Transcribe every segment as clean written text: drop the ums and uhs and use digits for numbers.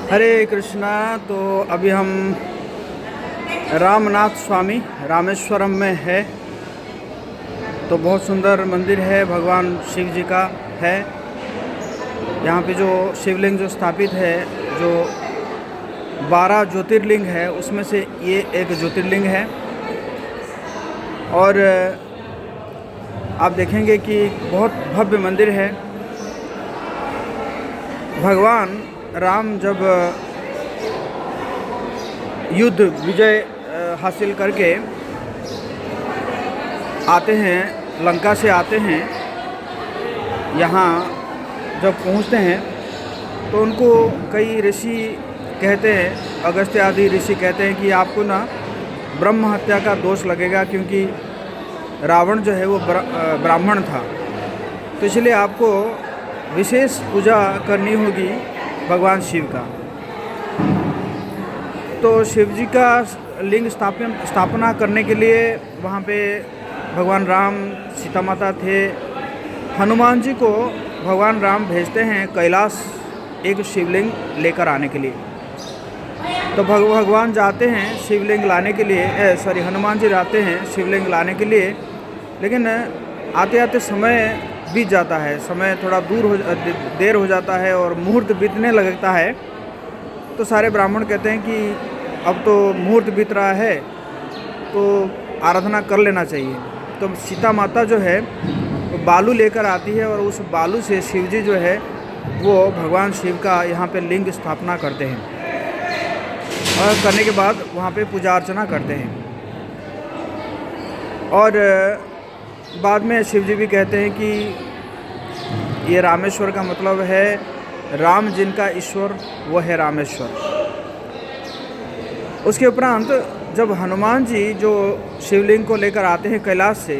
हरे कृष्णा। तो अभी हम रामनाथ स्वामी रामेश्वरम में है। तो बहुत सुंदर मंदिर है, भगवान शिव जी का है। यहाँ पे जो शिवलिंग जो स्थापित है, जो 12 ज्योतिर्लिंग है उसमें से ये एक ज्योतिर्लिंग है। और आप देखेंगे कि बहुत भव्य मंदिर है। भगवान राम जब युद्ध विजय हासिल करके आते हैं, लंका से आते हैं, यहाँ जब पहुँचते हैं तो उनको कई ऋषि कहते हैं, अगस्त्य आदि ऋषि कहते हैं कि आपको ना ब्रह्म हत्या का दोष लगेगा, क्योंकि रावण जो है वो ब्राह्मण था। तो इसलिए आपको विशेष पूजा करनी होगी भगवान शिव का। तो शिव जी का लिंग स्थापना करने के लिए वहाँ पे भगवान राम, सीता माता थे। हनुमान जी को भगवान राम भेजते हैं कैलाश एक शिवलिंग लेकर आने के लिए। तो भगवान जाते हैं शिवलिंग लाने के लिए, हनुमान जी जाते हैं शिवलिंग लाने के लिए, लेकिन आते आते समय बीत जाता है, समय थोड़ा देर हो जाता है और मुहूर्त बीतने लगता है। तो सारे ब्राह्मण कहते हैं कि अब तो मुहूर्त बीत रहा है, तो आराधना कर लेना चाहिए। तो सीता माता जो है वो बालू लेकर आती है और उस बालू से शिव जी जो है वो भगवान शिव का यहाँ पे लिंग स्थापना करते हैं, और करने के बाद वहाँ पे पूजा अर्चना करते हैं। और बाद में शिव जी भी कहते हैं कि ये रामेश्वर का मतलब है राम जिनका ईश्वर वो है रामेश्वर। उसके उपरांत जब हनुमान जी जो शिवलिंग को लेकर आते हैं कैलाश से,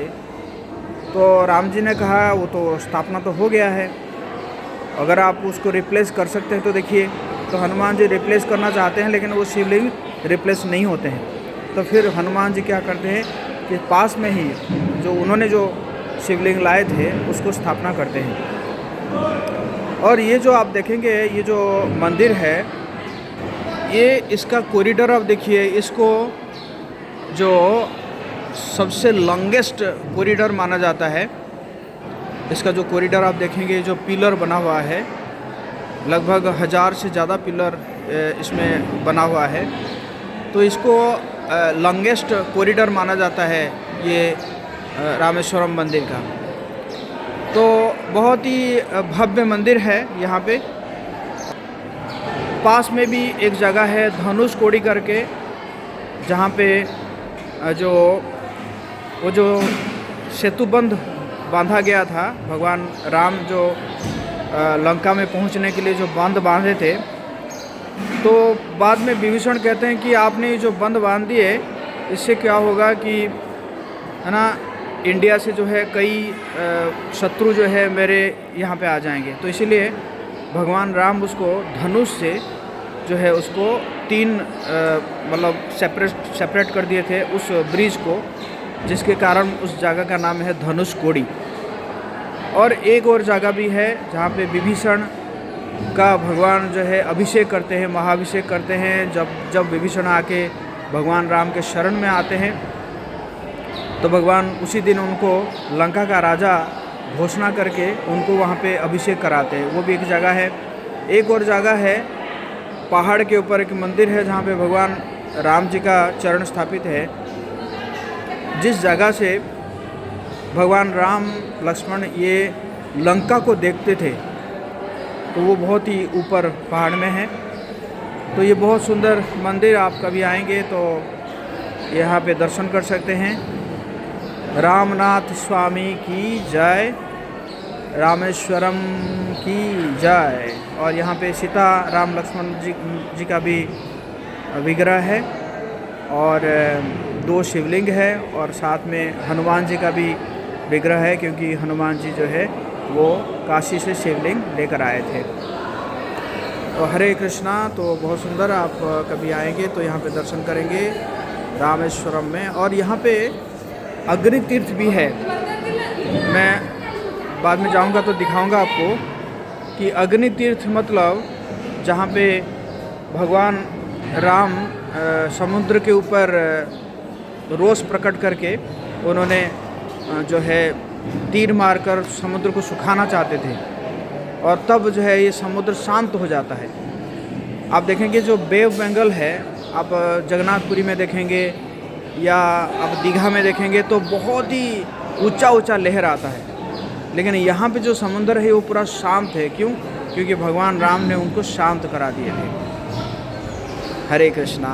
तो राम जी ने कहा वो तो स्थापना तो हो गया है, अगर आप उसको रिप्लेस कर सकते हैं तो देखिए। तो हनुमान जी रिप्लेस करना चाहते हैं, लेकिन वो शिवलिंग रिप्लेस नहीं होते हैं। तो फिर हनुमान जी क्या करते हैं कि पास में ही जो उन्होंने जो शिवलिंग लाए थे उसको स्थापना करते हैं। और ये जो आप देखेंगे, ये जो मंदिर है, ये इसका कॉरिडोर आप देखिए, इसको जो सबसे लॉन्गेस्ट कॉरिडोर माना जाता है। इसका जो कॉरिडोर आप देखेंगे, जो पिलर बना हुआ है, लगभग 1000 से ज़्यादा पिलर इसमें बना हुआ है। तो इसको लॉन्गेस्ट कॉरिडोर माना जाता है ये रामेश्वरम मंदिर का। तो बहुत ही भव्य मंदिर है। यहाँ पे पास में भी एक जगह है धनुष कोडी करके, जहाँ पे वो जो सेतुबंध बांधा गया था, भगवान राम जो लंका में पहुँचने के लिए जो बंध बांधे थे, तो बाद में विभीषण कहते हैं कि आपने ये जो बंध बांध दिए, इससे क्या होगा कि है ना, इंडिया से जो है कई शत्रु जो है मेरे यहाँ पे आ जाएंगे। तो इसीलिए भगवान राम उसको धनुष से जो है उसको 3 मतलब सेपरेट कर दिए थे उस ब्रिज को, जिसके कारण उस जगह का नाम है धनुष कोडी। और एक और जगह भी है जहाँ पे विभीषण का भगवान जो है अभिषेक करते हैं, महाभिषेक करते हैं। जब विभीषण आके भगवान राम के शरण में आते हैं, तो भगवान उसी दिन उनको लंका का राजा घोषणा करके उनको वहाँ पे अभिषेक कराते हैं। वो भी एक जगह है। एक और जगह है, पहाड़ के ऊपर एक मंदिर है जहाँ पे भगवान राम जी का चरण स्थापित है। जिस जगह से भगवान राम लक्ष्मण ये लंका को देखते थे, तो वो बहुत ही ऊपर पहाड़ में है। तो ये बहुत सुंदर मंदिर, आप कभी आएंगे तो यहाँ पे दर्शन कर सकते हैं। रामनाथ स्वामी की जय, रामेश्वरम की जय। और यहाँ पे सीता राम लक्ष्मण जी का भी विग्रह है, और 2 शिवलिंग है, और साथ में हनुमान जी का भी विग्रह है, क्योंकि हनुमान जी जो है वो काशी से शिवलिंग लेकर आए थे। तो हरे कृष्णा। तो बहुत सुंदर, आप कभी आएंगे तो यहाँ पे दर्शन करेंगे रामेश्वरम में। और यहाँ पे अग्नि तीर्थ भी है। मैं बाद में जाऊँगा तो दिखाऊँगा आपको कि अग्नि तीर्थ मतलब जहाँ पे भगवान राम समुद्र के ऊपर रोष प्रकट करके उन्होंने जो है तीर मारकर समुद्र को सुखाना चाहते थे, और तब जो है ये समुद्र शांत हो जाता है। आप देखेंगे जो बे ऑफ बंगाल है, आप जगन्नाथपुरी में देखेंगे या आप दीघा में देखेंगे तो बहुत ही ऊंचा ऊंचा लहर आता है, लेकिन यहाँ पे जो समुद्र है वो पूरा शांत है। क्यों? क्योंकि भगवान राम ने उनको शांत करा दिए थे। हरे कृष्णा।